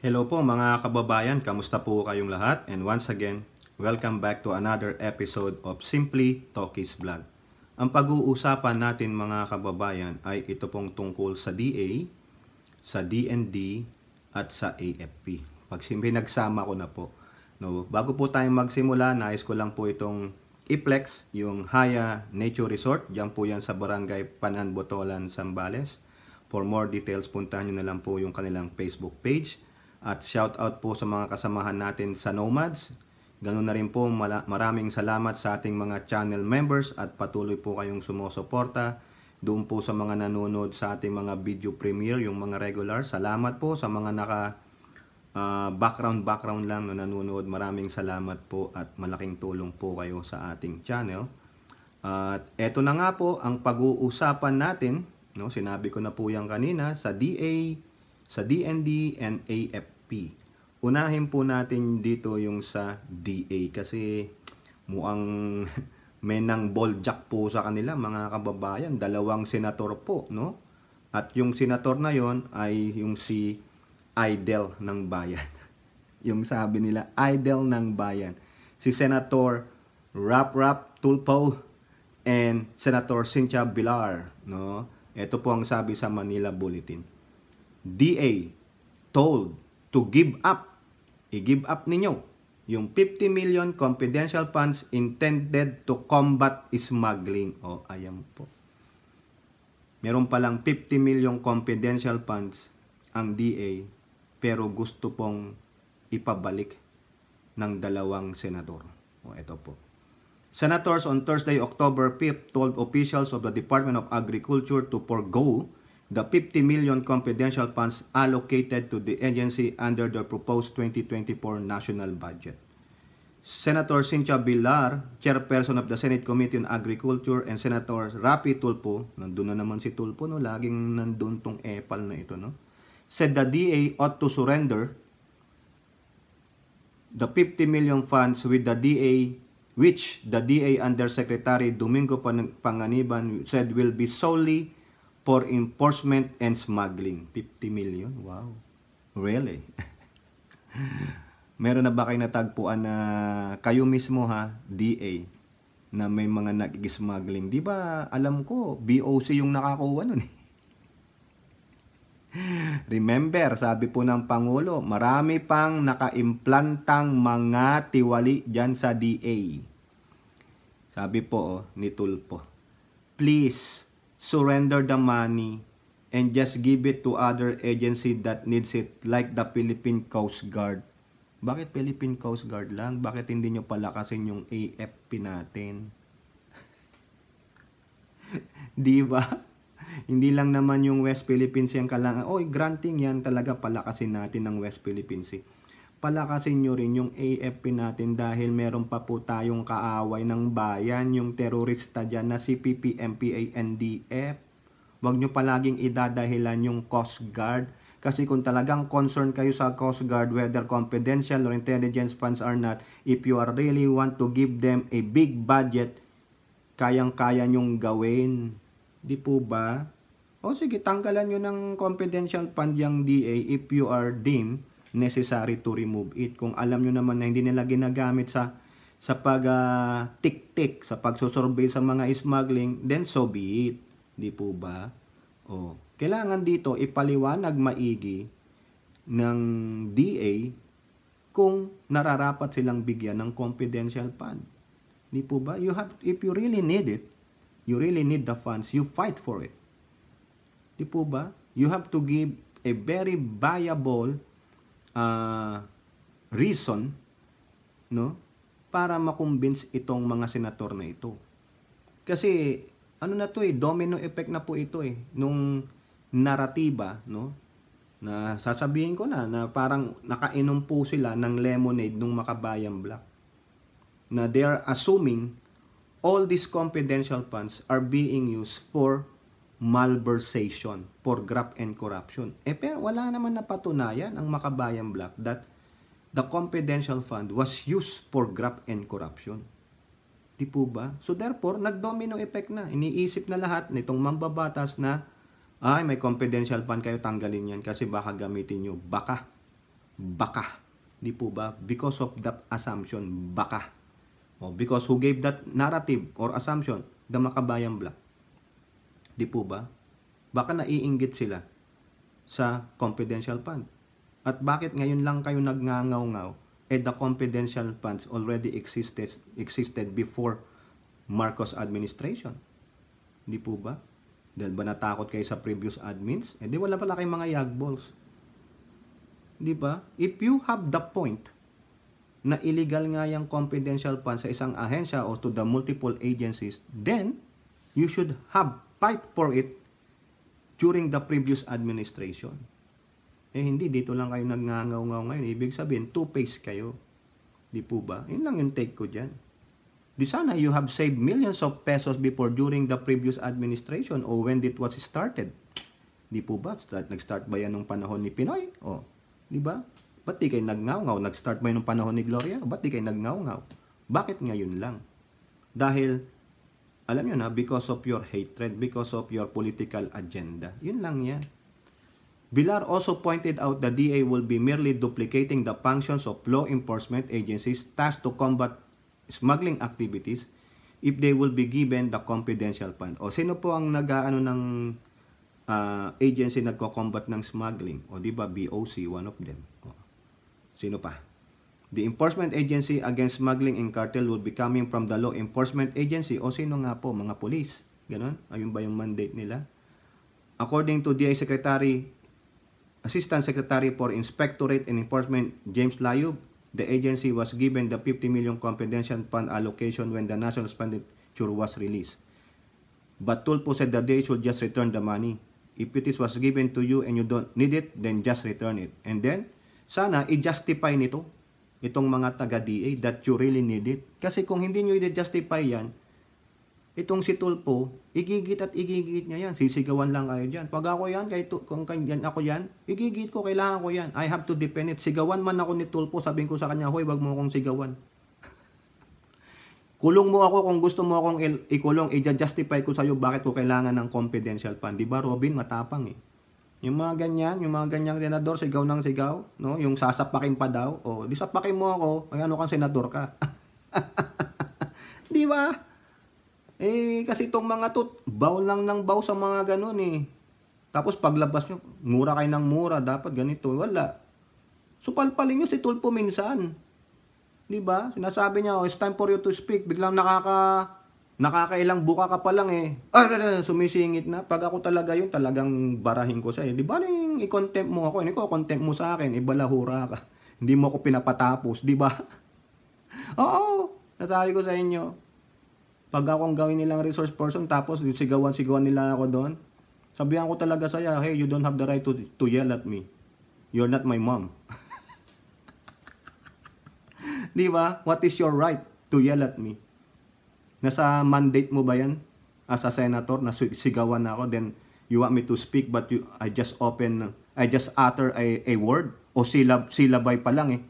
Hello po mga kababayan, kamusta po kayong lahat? And once again, welcome back to another episode of Simply Talkies Vlog. Ang pag-uusapan natin mga kababayan ay ito pong tungkol sa DA, sa DND at sa AFP. Pag pinagsama ko na po. No, bago po tayo magsimula, nais ko lang po itong i-flex yung Haya Nature Resort. Diyan po yan sa Barangay Panan, Botolan, Zambales. For more details, puntahan nyo na lang po yung kanilang Facebook page. At shout out po sa mga kasamahan natin sa Nomads. Ganun na rin po, maraming salamat sa ating mga channel members at patuloy po kayong sumusuporta. Doon po sa mga nanonood sa ating mga video premiere, yung mga regular. Salamat po sa mga background lang na nanonood. Maraming salamat po at malaking tulong po kayo sa ating channel. At eto na nga po ang pag-uusapan natin. No, sinabi ko na po yan kanina sa DA, sa DND and AFP. Unahin po natin dito yung sa DA kasi mukhang may nang balljack po sa kanila mga kababayan. Dalawang senator po, no? At yung senator na yon ay yung si Idol ng Bayan. Yung sabi nila, Idol ng Bayan. Si Senator Rap Tulfo and Senator Cynthia Villar, no? Ito po ang sabi sa Manila Bulletin. DA told to give up, i-give up ninyo yung 50 million confidential funds intended to combat smuggling. O, ayan po. Meron palang 50 million confidential funds ang DA pero gusto pong ipabalik ng dalawang senador. O, ito po. Senators on Thursday, October 5th told officials of the Department of Agriculture to forgo the 50 million confidential funds allocated to the agency under the proposed 2024 national budget. Senator Cynthia Villar, chairperson of the Senate Committee on Agriculture, and Senator Rapi Tulfo, nandun na naman si Tulfo, no? Laging nandun tong epal na ito, no? Said the DA ought to surrender the 50 million funds with the DA, which the DA Undersecretary Domingo Panganiban said will be solely for enforcement and smuggling. 50 million? Wow. Really? Meron na ba kayo natagpuan na kayo mismo DA, na may mga nag-smuggling? Di ba alam ko, BOC yung nakakuha nun. Remember, sabi po ng Pangulo, marami pang nakaimplantang mga tiwali dyan sa DA. Sabi po ni Tulfo, please, surrender the money and just give it to other agency that needs it, like the Philippine Coast Guard. Bakit Philippine Coast Guard lang? Bakit hindi nyo palakasin yung AFP natin? Di ba? Hindi lang naman yung West Philippines yung kailangan. Oy, granting yan talaga, palakasin natin ng West Philippines. Palakasin nyo rin yung AFP natin dahil meron pa po tayong kaaway ng bayan, yung terorista dyan na si PPMPA NDF. Huwag nyo palaging idadahilan yung Coast Guard. Kasi kung talagang concern kayo sa Coast Guard, whether confidential or intelligence funds or not, if you are really want to give them a big budget, kayang-kaya nyong gawin. Di po ba? O sige, tanggalan nyo ng confidential fund yung DA if you are deemed necessary to remove it. Kung alam nyo naman na hindi nila ginagamit sa pag-tik-tik, sa pagsusurvey sa mga smuggling, then so be it. Di po ba? O, kailangan dito ipaliwanag maigi ng DA kung nararapat silang bigyan ng confidential fund. Di po ba? If you really need it, you really need the funds, you fight for it. Di po ba? You have to give a very viable reason, no, para makumbins itong mga senator na ito. Kasi ano na to domino effect na po ito nung naratiba, no, na sasabihin ko na parang nakainom po sila ng lemonade nung Makabayan Black, na they are assuming all these confidential funds are being used for malversation, for graft and corruption. Pero wala naman napatunayan ang Makabayan Black that the confidential fund was used for graft and corruption. Di po ba? So therefore, nag-domino effect na. Iniisip na lahat nitong mambabatas na, ay, may confidential fund kayo, tanggalin yan kasi baka gamitin nyo. Baka baka. Di po ba? Because of that assumption, baka. O, because who gave that narrative or assumption? The Makabayan Black. Di po ba? Baka naiinggit sila sa confidential fund. At bakit ngayon lang kayo nagngangaw-ngaw? The confidential funds already existed before Marcos administration. Di po ba? Dahil ba natakot kayo sa previous admins? Di wala pala kayong mga yagballs. Di ba? If you have the point na illegal nga yung confidential funds sa isang ahensya o to the multiple agencies, then you should have fight for it during the previous administration. Hindi, dito lang kayo nagngangaw-ngaw ngayon. Ibig sabihin, two-faced kayo. Di po ba? Yun lang yung take ko dyan. Di sana you have saved millions of pesos before during the previous administration or when it was started. Di po ba? Nag-start ba yan nung panahon ni Pinoy? O, di ba? Ba't di kayo nagngaw-ngaw? Nag-start ba yun nung panahon ni Gloria? Ba't di kayo nagngaw-ngaw? Bakit ngayon lang? Dahil, alam nyo na, because of your hatred, because of your political agenda. Yun lang yan. Villar also pointed out the DA will be merely duplicating the functions of law enforcement agencies tasked to combat smuggling activities if they will be given the confidential fund. O sino po ang nag-aano ng agency nagko-combat ng smuggling? O di ba BOC, one of them. O, sino pa? The enforcement agency against smuggling and cartel will be coming from the law enforcement agency. O sino nga po? Mga police. Ganon? Ayun ba yung mandate nila? According to DA Assistant Secretary for Inspectorate and Enforcement James Layug, the agency was given the 50 million confidential fund allocation when the national expenditure was released. But Tulfo said the DA should just return the money. If it was given to you and you don't need it, then just return it. And then, sana i-justify nito, itong mga taga-DA, that you really need it. Kasi kung hindi nyo i-justify yan, itong si Tulfo, igigit at igigit niya yan. Sisigawan lang kayo dyan. Pag ako yan, kung ako yan, igigit ko, kailangan ko yan. I have to defend it. Sigawan man ako ni Tulfo, sabihin ko sa kanya, hoy, wag mo akong sigawan. Kulong mo ako kung gusto mo akong ikulong, i-justify ko sa'yo bakit ko kailangan ng confidential fund. Diba, Robin? Matapang eh. Yung mga ganyan, yung mga ganyang senador, sigaw ng sigaw, no? Yung sasapakin pa daw, o, di sapakin mo ako, ay ano kang senador ka. Di ba? Kasi itong mga to, baw lang ng baw sa mga ganun eh. Tapos paglabas nyo, mura kayo ng mura, dapat ganito. Wala. So palpalin nyo si Tulfo minsan. Diba? Sinasabi niya, oh, it's time for you to speak. Biglang nakakailang buka ka pa lang eh. Sumisingit na. Pag ako talaga yun, talagang barahin ko siya eh. Di ba lang i-contempt mo ako? Hindi ko contempt mo sa akin. Ibalahura ka. Hindi mo ako pinapatapos. Di ba? Oo. Nasabi ko sa inyo. Pag akong gawin nilang resource person, tapos sigawan nila ako doon, sabihan ko talaga sa'yo, hey, you don't have the right to yell at me. You're not my mom. Di ba? What is your right to yell at me? Nasa mandate mo ba yan? As a senator, na sigawan ako, then you want me to speak, but I just utter a word, o silabay pa lang eh.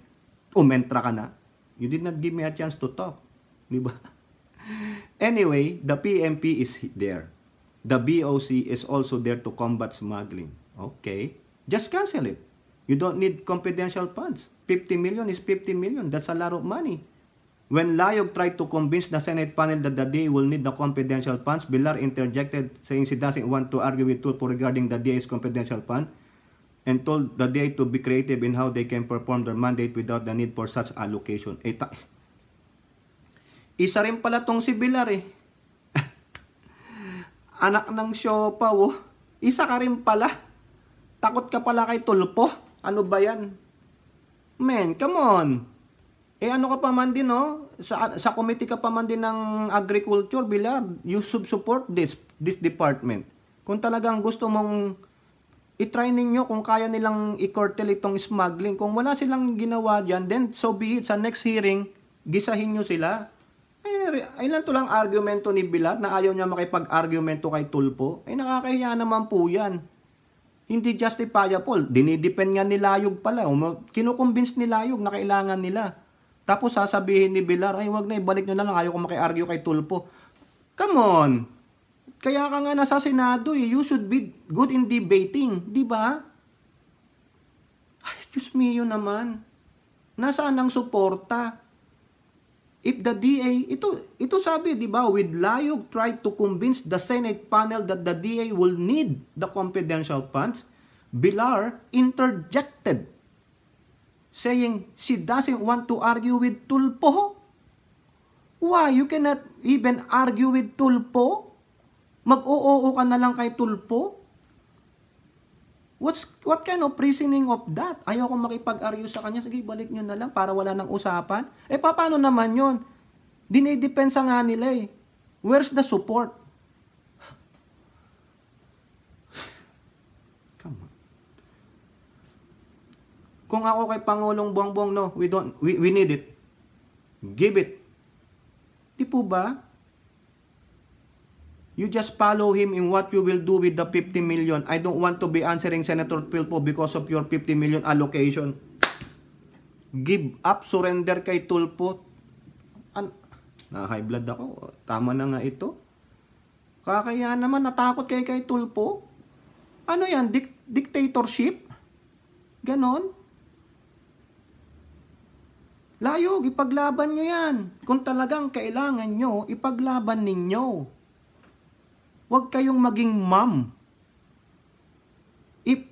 Umentra ka na. You did not give me a chance to talk. Di ba? Anyway, the PMP is there. The BOC is also there to combat smuggling. Okay. Just cancel it. You don't need confidential funds. 50 million is 50 million. That's a lot of money. When Layog tried to convince the Senate panel that the DA will need the confidential funds, Villar interjected saying she doesn't want to argue with Tulfo regarding the DA's confidential fund and told the DA to be creative in how they can perform their mandate without the need for such allocation. Isa rin pala tong si Villar eh. Anak ng siopa, oh. Isa ka rin pala. Takot ka pala kay Tulfo. Ano ba yan? Man, come on. Ano ka pa man din, oh. Sa committee ka pa man din ng agriculture, Villar. You should support this department. Kung talagang gusto mong i-try ninyo kung kaya nilang i-curtail itong smuggling. Kung wala silang ginawa dyan, then so be it. Sa next hearing, gisahin nyo sila. Ilan to lang argumento ni Villar na ayaw niya makipag-argumento kay Tulfo. Nakakahiya naman po yan. Hindi justifiable. Dinidepend nga ni Layog pala. Kinukonvince ni Layog na kailangan nila. Tapos sasabihin ni Villar, ay wag na, ibalik nyo na lang. Ayaw ko maki-argue kay Tulfo. Come on. Kaya ka nga nasa Senado eh. You should be good in debating. Di ba? Ay, Diyos mio naman. Nasaan ang suporta? If the DA, ito sabi, di ba, with Layog tried to convince the Senate panel that the DA will need the confidential funds, Villar interjected, saying she doesn't want to argue with Tulfo. Why? You cannot even argue with Tulfo? Mag-oo ka na lang kay Tulfo? What kind of reasoning of that? Ayaw ko makipag-argue sa kanya. Sige, balik nyo na lang para wala nang usapan. Paano naman yun? Dinidepensa nga nila eh. Where's the support? Come on. Kung ako kay Pangulong Bongbong, no, we need it. Give it. Di po ba? You just follow him in what you will do with the 50 million. I don't want to be answering Senator Tulfo because of your 50 million allocation. Give up, surrender kay Tulfo. Na-high blood ako. Tama na nga ito. Kakaya naman, natakot kay Tulfo. Ano yan? Dictatorship? Ganon? Layog, ipaglaban nyo yan. Kung talagang kailangan nyo, ipaglaban ninyo. Huwag kayong maging ma'am. If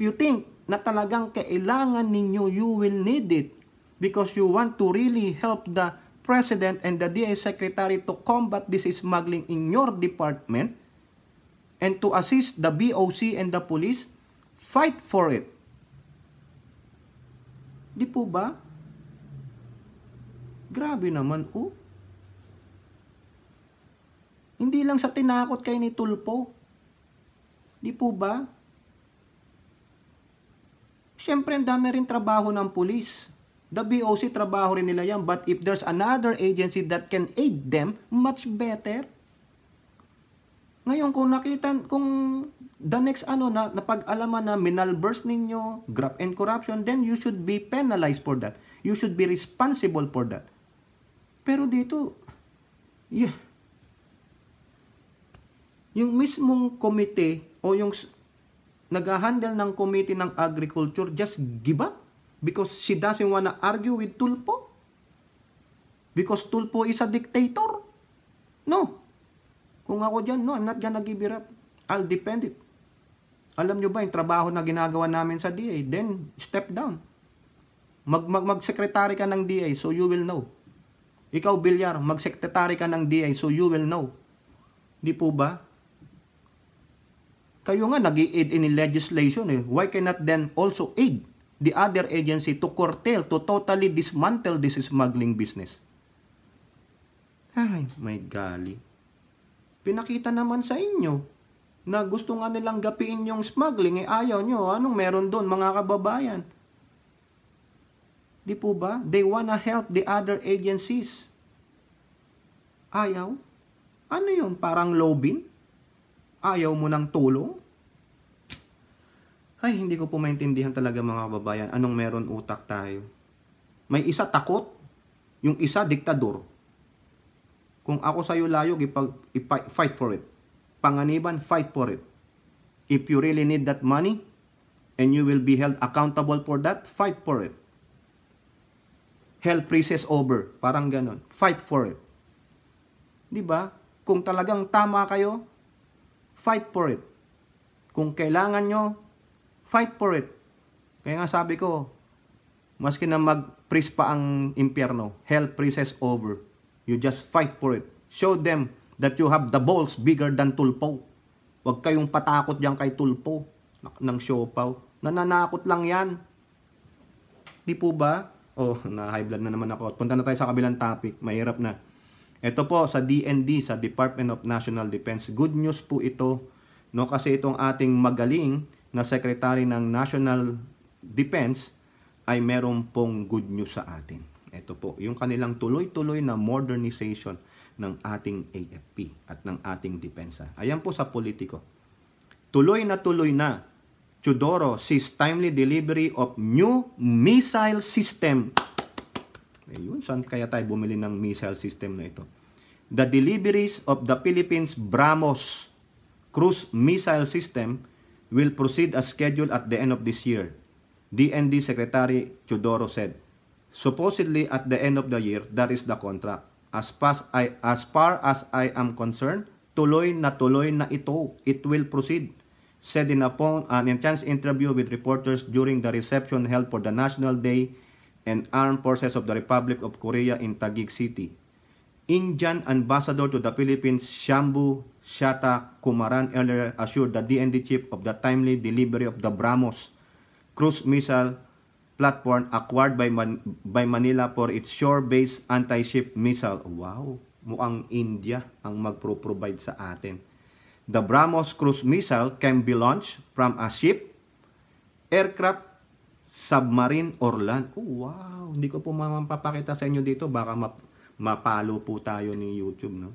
you think na talagang kailangan ninyo, you will need it because you want to really help the President and the DA Secretary to combat this smuggling in your department and to assist the BOC and the police, fight for it. Di po ba? Grabe naman, oh. Hindi lang sa tinakot kay ni Tulfo. Di po ba? Siyempre, ang dami rin trabaho ng pulis. The BOC, trabaho rin nila yan. But if there's another agency that can aid them, much better. Ngayon, kung the next napag-alaman na minalburst ninyo, graft and corruption, then you should be penalized for that. You should be responsible for that. Pero dito, yung mismong komite o yung nag-handle ng committee ng agriculture just give up because she doesn't wanna argue with Tulfo? Because Tulfo is a dictator? No. Kung ako dyan, no, I'm not gonna give it up. I'll defend it. Alam nyo ba yung trabaho na ginagawa namin sa DA? Then, step down. Mag-secretary ka ng DA so you will know. Ikaw, Villar, mag-secretary ka ng DA so you will know. Di po ba? Kayo nga nag-i-aid in legislation eh. Why cannot then also aid the other agency to curtail, to totally dismantle this smuggling business? Ay, my golly. Pinakita naman sa inyo na gusto nga nilang gapiin yung smuggling, ayaw nyo. Anong meron doon, mga kababayan? Di po ba? They wanna help the other agencies. Ayaw? Ano yun? Parang lobbying? Ayaw mo ng tulong? Ay, hindi ko po maintindihan talaga mga kababayan. Anong meron utak tayo? May isa takot, yung isa diktador. Kung ako sa'yo, Layog, fight for it. Panganiban, fight for it. If you really need that money, and you will be held accountable for that, fight for it. Hell freezes over. Parang ganon. Fight for it. Diba? Kung talagang tama kayo, fight for it. Kung kailangan nyo, fight for it. Kaya nga sabi ko, maski na mag-freeze pa ang impyerno, hell freezes over. You just fight for it. Show them that you have the balls bigger than Tulfo. Huwag kayong patakot dyan kay Tulfo ng siopaw. Nananakot lang yan. Di po ba? Oh, na-high blood na naman ako. Punta na tayo sa kabilang topic. Mahirap na. Ito po sa DND, sa Department of National Defense. Good news po ito. No, kasi itong ating magaling na Secretary ng National Defense ay meron pong good news sa atin. Ito po, yung kanilang tuloy-tuloy na modernization ng ating AFP at ng ating depensa. Ayan po sa politiko. Tuloy na Teodoro sees timely delivery of new missile system. Ayun, saan kaya tayo bumili ng missile system na ito? The deliveries of the Philippines BrahMos cruise missile system will proceed as scheduled at the end of this year, DND Secretary Teodoro said. Supposedly at the end of the year, that is the contract. As far as I am concerned, tuloy na ito. It will proceed, said in an intense interview with reporters during the reception held for the National Day and Armed Forces of the Republic of Korea in Taguig City. Indian Ambassador to the Philippines, Shambhu Shata Kumaran, earlier assured the DND chief of the timely delivery of the BrahMos cruise missile platform acquired by Manila for its shore-based anti-ship missile. Wow, mukhang India ang magpro-provide sa atin. The BrahMos cruise missile can be launched from a ship, aircraft, submarine, or land. Oh, wow, hindi ko po mapapakita sa inyo dito. Baka mapalo po tayo ni YouTube, no?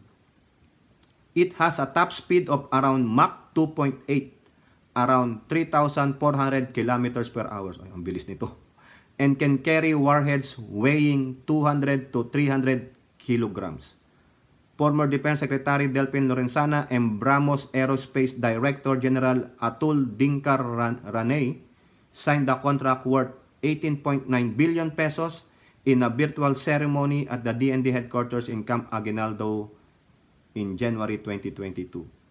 It has a top speed of around Mach 2.8, around 3,400 kilometers per hour. Ay, ang bilis nito. And can carry warheads weighing 200 to 300 kilograms. Former Defense Secretary Delphin Lorenzana and BrahMos Aerospace Director General Atul Dinkar Ranay signed the contract worth 18.9 billion pesos in a virtual ceremony at the DND headquarters in Camp Aguinaldo in January 2022.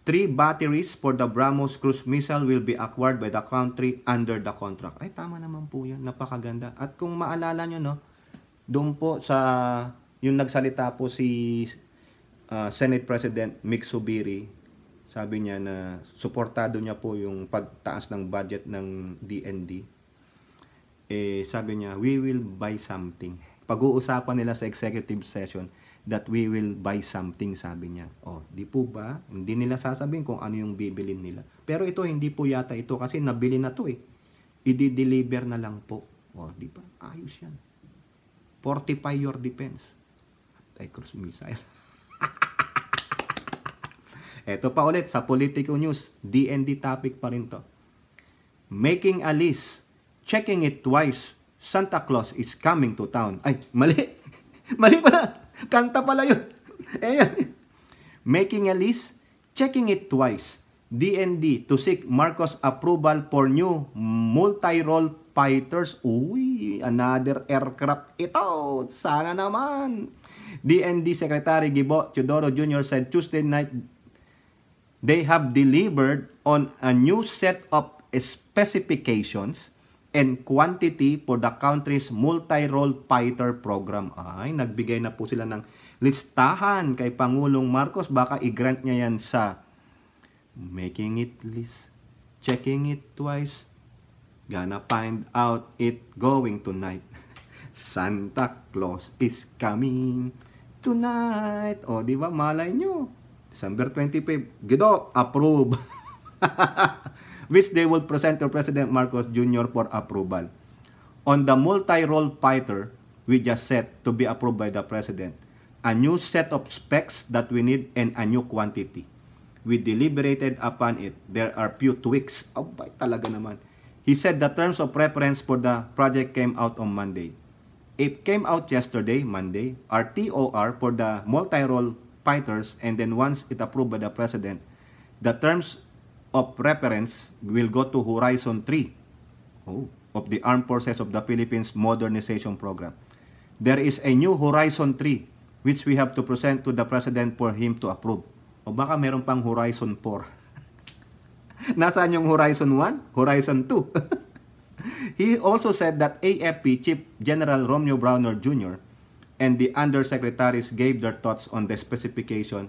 3 batteries for the BrahMos cruise missile will be acquired by the country under the contract. Ay, tama naman po yan. Napakaganda. At kung maalala nyo, no, doon po sa, yung nagsalita po si Senate President Mick Zubiri, sabi niya na suportado niya po yung pagtaas ng budget ng DND. Sabi niya, we will buy something. Pag-uusapan nila sa executive session that we will buy something, sabi niya. Di po ba? Hindi nila sasabihin kung ano yung bibilin nila. Pero ito, hindi po yata ito kasi nabili na to eh. I-deliver na lang po. Di ba? Ayos yan. Fortify your defense. Ay, cruise missile. Ito pa ulit sa Politico News. DND topic pa rin to. Making a list. Checking it twice. Santa Claus is coming to town. Ay, mali. Mali pala. Kanta pala yun. Ayan. Making a list. Checking it twice. DND to seek Marcos approval for new multi-role fighters. Uy, another aircraft ito. Sana naman. DND Secretary Gibo Teodoro Jr. said Tuesday night they have delivered on a new set of specifications and quantity for the country's multi-role fighter program. Ay, nagbigay na po sila ng listahan kay Pangulong Marcos. Baka i-grant niya yan sa making it list, checking it twice, gonna find out it going tonight. Santa Claus is coming tonight. Di ba? Malay nyo. December 25. Gido, approve. Which they will present to President Marcos Jr. for approval. On the multi-role fighter, we just said to be approved by the President. A new set of specs that we need and a new quantity. We deliberated upon it. There are few tweaks. Talaga naman. He said the terms of reference for the project came out on Monday. It came out yesterday, Monday. Our TOR for the multi-role fighters, and then once it approved by the President, the terms of reference will go to Horizon 3 of the Armed Forces of the Philippines Modernization Program. There is a new Horizon 3 which we have to present to the President for him to approve. Baka meron pang Horizon 4. Nasaan yung Horizon 1? Horizon 2. He also said that AFP Chief General Romeo Browner Jr. and the undersecretaries gave their thoughts on the specification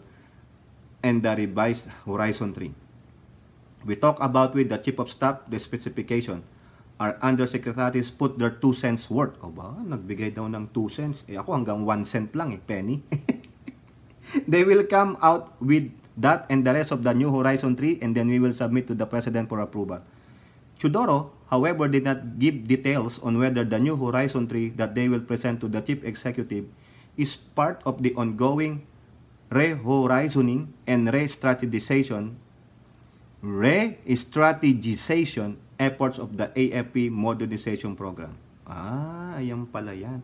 and the revised Horizon 3. We talk about with the Chief of Staff the specification. Our undersecretaries put their 2 cents worth. Nagbigay daw ng 2 cents. Ako hanggang 1 cent lang penny. They will come out with that and the rest of the new Horizon 3 and then we will submit to the President for approval. Teodoro, however, did not give details on whether the new Horizon 3 that they will present to the Chief Executive is part of the ongoing re-horizoning and re-strategization efforts of the AFP Modernization Program. Ayan pala yan.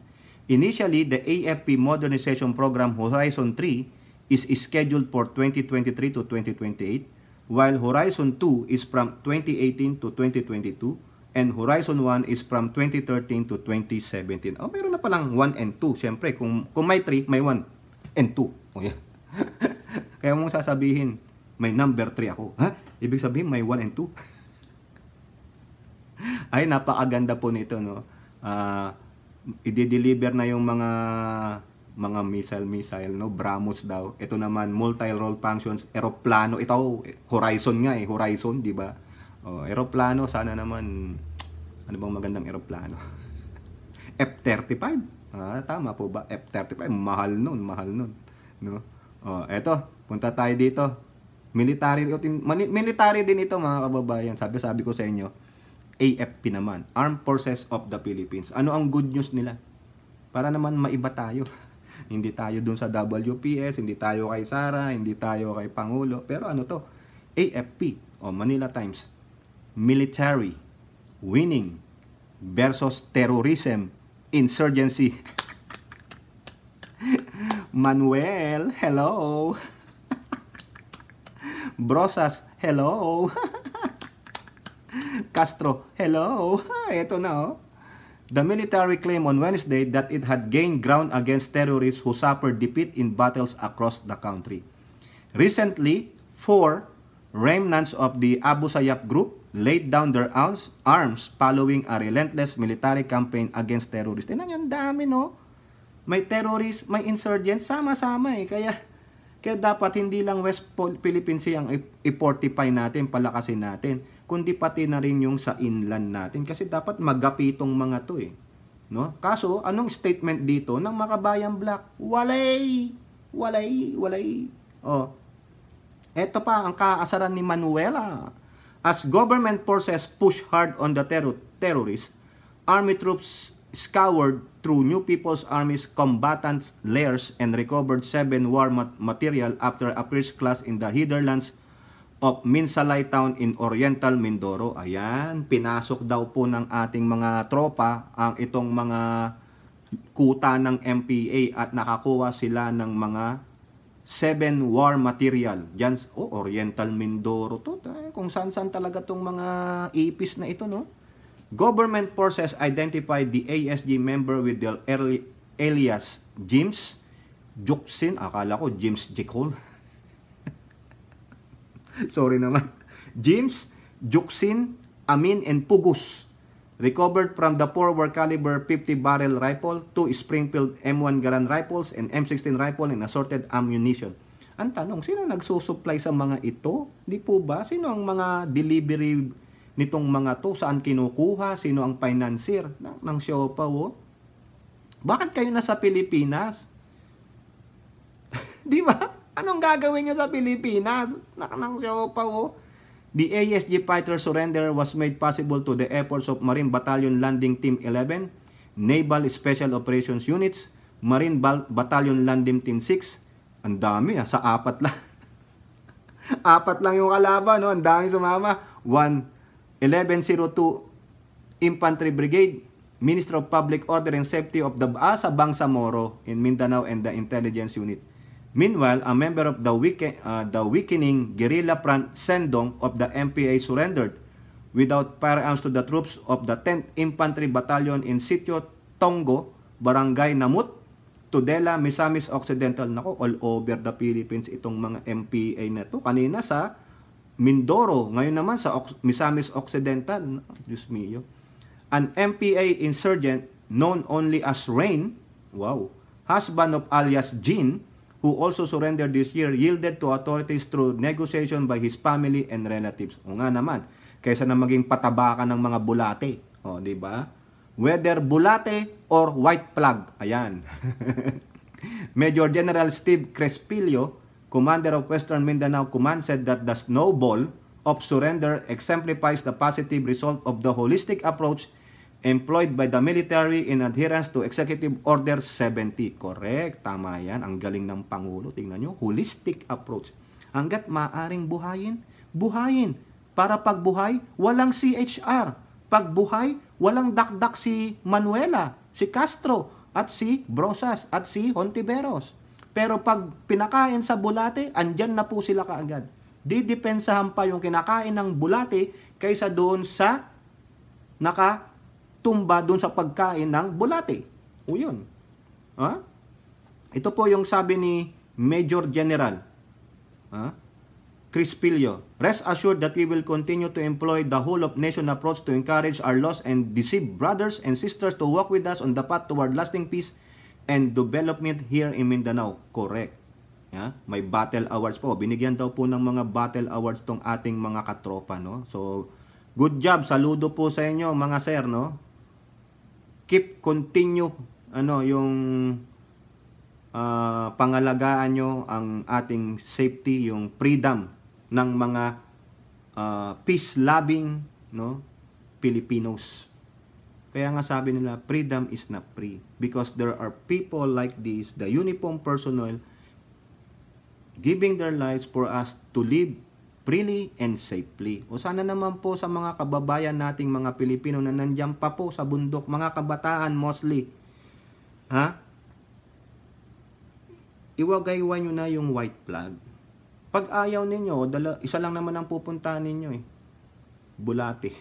Initially, the AFP Modernization Program Horizon 3 is scheduled for 2023 to 2028. while Horizon 2 is from 2018 to 2022, and Horizon 1 is from 2013 to 2017. Oh, meron na palang 1 and 2. Siyempre, kung may 3, may 1 and 2. Oh, yeah. Kaya mong sasabihin, may number 3 ako. Ha? Ibig sabihin, may 1 and 2. Ay, napakaganda po nito, no? I-deliver na yung mga missile, no? BrahMos daw. Ito naman, multi-role functions, eroplano. Ito, Horizon nga eh, Horizon, di ba? Oh, eroplano, sana naman, ano bang magandang eroplano? F-35. Tama po ba? F-35, mahal nun. No? Oh, eto, punta tayo dito. Military din ito, mga kababayan. Sabi ko sa inyo, AFP naman, Armed Forces of the Philippines. Ano ang good news nila? Para naman maiba tayo. Hindi tayo dun sa WPS, hindi tayo kay Sara, hindi tayo kay Pangulo. Pero ano to? AFP, o Manila Times. Military, winning versus terrorism, insurgency. Manuel, hello. Brosas, hello. Castro, hello. Ito na oh. The military claimed on Wednesday that it had gained ground against terrorists who suffered defeat in battles across the country. Recently, 4 remnants of the Abu Sayyaf group laid down their arms following a relentless military campaign against terrorists. Tingnan nyo, ang dami no? May terrorists, may insurgents, sama-sama eh. Kaya dapat hindi lang West Philippine Sea ang i-fortify natin, palakasin natin, kundi pati na rin yung sa inland natin. Kasi dapat magapitong mga to eh. No? Kaso, anong statement dito ng Makabayan Black? Walay! Oh. Eto pa ang kaasaran ni Manuela. As government forces push hard on the terrorists, army troops scoured through New People's Army's combatants' lairs and recovered 7 war material after a first class in the hinterlands of Minsalay Town in Oriental Mindoro. Ayan, pinasok daw po ng ating mga tropa ang itong mga kuta ng MPA at nakakuha sila ng mga 7 war material. Diyan, Oriental Mindoro to. Kung saan-saan talaga tong mga ipis na ito, no? Government forces identified the ASG member with the alias James Juxin. Akala ko James Jekyll. Sorry naman. James Juxin Amin and Pugus. Recovered from the 4 caliber 50 barrel rifle, 2 Springfield M1 Garand rifles and M16 rifle and assorted ammunition. Ang tanong, sino nagsusupply sa mga ito? Di po ba? Sino ang mga delivery nitong mga to? Saan kinukuha? Sino ang financier ng siopa? Bakit kayo nasa Pilipinas? Di ba? Anong gagawin nyo sa Pilipinas? Ng siopa? The ASG fighter surrender was made possible to the efforts of Marine Battalion Landing Team 11, Naval Special Operations Units, Marine Battalion Landing Team 6. Ang dami sa 4 lang. 4 lang yung kalaban, no? Ang dami sumama. 1102 Infantry Brigade, Ministry of Public Order and Safety of the sa Bangsamoro in Mindanao and the Intelligence Unit. Meanwhile, a member of the weakening guerrilla front Sendong of the MPA surrendered without firearms to the troops of the 10th Infantry Battalion in Sitio Tongo, Barangay Namut, Tudela, Misamis Occidental. Nako, all over the Philippines itong mga MPA na to. Kanina sa Mindoro, ngayon naman sa Misamis Occidental. Diyos mio. An MPA insurgent known only as Rain, husband of alias Jean, who also surrendered this year, yielded to authorities through negotiation by his family and relatives. O nga naman, kaysa na maging patabakan ng mga bulate. O, di ba? Whether bulate or white flag. Ayan. Major General Steve Crespillo, commander of Western Mindanao Command, said that the snowball of surrender exemplifies the positive result of the holistic approach employed by the military in adherence to Executive Order 70. Correct, tama yan. Ang galing ng Pangulo. Tingnan nyo, holistic approach. Hanggat maaring buhayin. Para pagbuhay, walang CHR. Pagbuhay, walang dakdak si Manuela, si Castro, at si Brosas, at si Hontiveros. Pero pag pinakain sa bulate, andyan na po sila kaagad. Didepensahan pa yung kinakain ng bulate kaysa doon sa nakatumba doon sa pagkain ng bulate. O yun. Ha? Ito po yung sabi ni Major General Crispillo. Rest assured that we will continue to employ the whole of nation approach to encourage our lost and deceived brothers and sisters to walk with us on the path toward lasting peace and development here in Mindanao. Correct. May battle awards po. Binigyan daw po ng mga battle awards tong ating mga katropa, no? So, good job. Saludo po sa inyo, mga sir, no? Continue, yung pangalagaan nyo ang ating safety, yung freedom ng mga peace-loving, no, Filipinos. Kaya nga sabi nila, freedom is not free. Because there are people like this, the uniform personnel, giving their lives for us to live freely and safely. O sana naman po sa mga kababayan nating mga Pilipino na nandiyan pa po sa bundok, mga kabataan mostly, iwagayway nyo na yung white flag. Pag ayaw ninyo, isa lang naman ang pupuntahan ninyo bulate.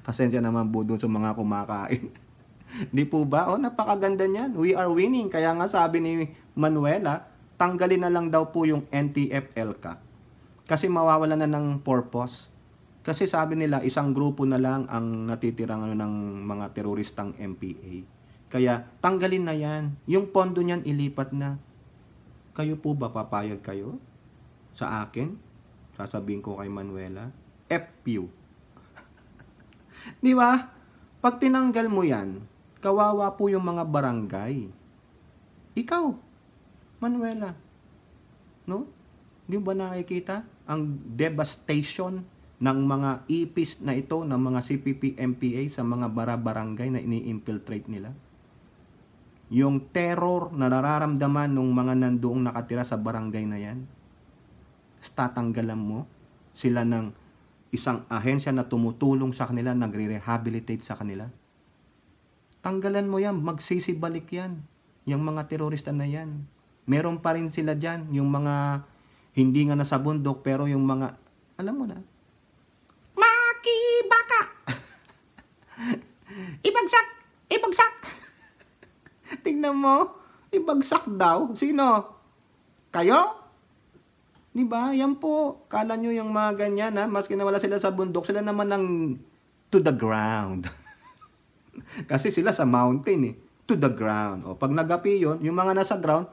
Pasensya naman po doon sa mga kumakain. Di po ba? Napakaganda niyan. We are winning. Kaya nga sabi ni Manuela, tanggalin na lang daw po yung NTF-ELCA. Kasi mawawala na ng purpose. Kasi sabi nila, isang grupo na lang ang natitirang ng mga teroristang MPA. Kaya tanggalin na yan. Yung pondo niyan ilipat na. Kayo po ba papayag kayo? Sa akin? Sasabihin ko kay Manuela, FU. Di ba? Pag tinanggal mo yan, kawawa po yung mga barangay. Ikaw, Manuela. No? Di ba nakikita ang devastation ng mga ipis na ito, ng mga CPP-MPA sa mga barangay na ini-infiltrate nila? Yung terror na nararamdaman ng mga nandoong nakatira sa barangay na yan, tatanggalan mo sila ng isang ahensya na tumutulong sa kanila, nagre-rehabilitate sa kanila. Tanggalan mo yan, magsisibalik yan. Yung mga terorista na yan. Meron pa rin sila dyan, yung mga hindi nga nasa bundok, pero yung mga, alam mo na, makibaka! Ibagsak! Ibagsak! Tingnan mo, ibagsak daw. Sino? Kayo? Diba? Yan po. Kala nyo yung mga ganyan, maski na wala sila sa bundok, sila naman ang to the ground. Kasi sila sa mountain to the ground. Pag nagapi yun, yung mga nasa ground,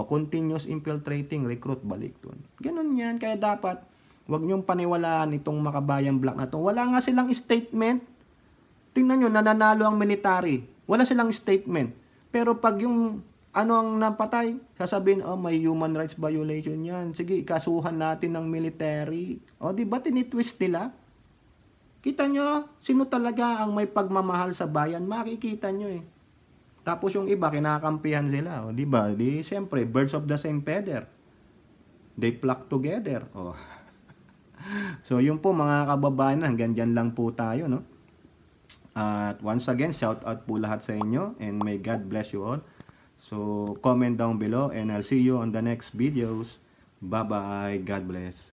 continuous infiltrating, recruit, balik dun. Ganun yan. Kaya dapat, wag nyong paniwalaan itong Makabayan Black na to. Wala nga silang statement. Tingnan nyo, nananalo ang military. Wala silang statement. Pero pag yung ang napatay, sasabihin, may human rights violation yan. Sige, ikasuhan natin ng military. Di ba tinitwist nila? Kita nyo, sino talaga ang may pagmamahal sa bayan? Makikita nyo Tapos yung iba, kinakampihan sila. Di ba? Siyempre, birds of the same feather. They flock together. So, yun po mga kababayan, hanggang dyan lang po tayo, no? At once again, shout out po lahat sa inyo and may God bless you all. So, comment down below and I'll see you on the next videos. Bye-bye. God bless.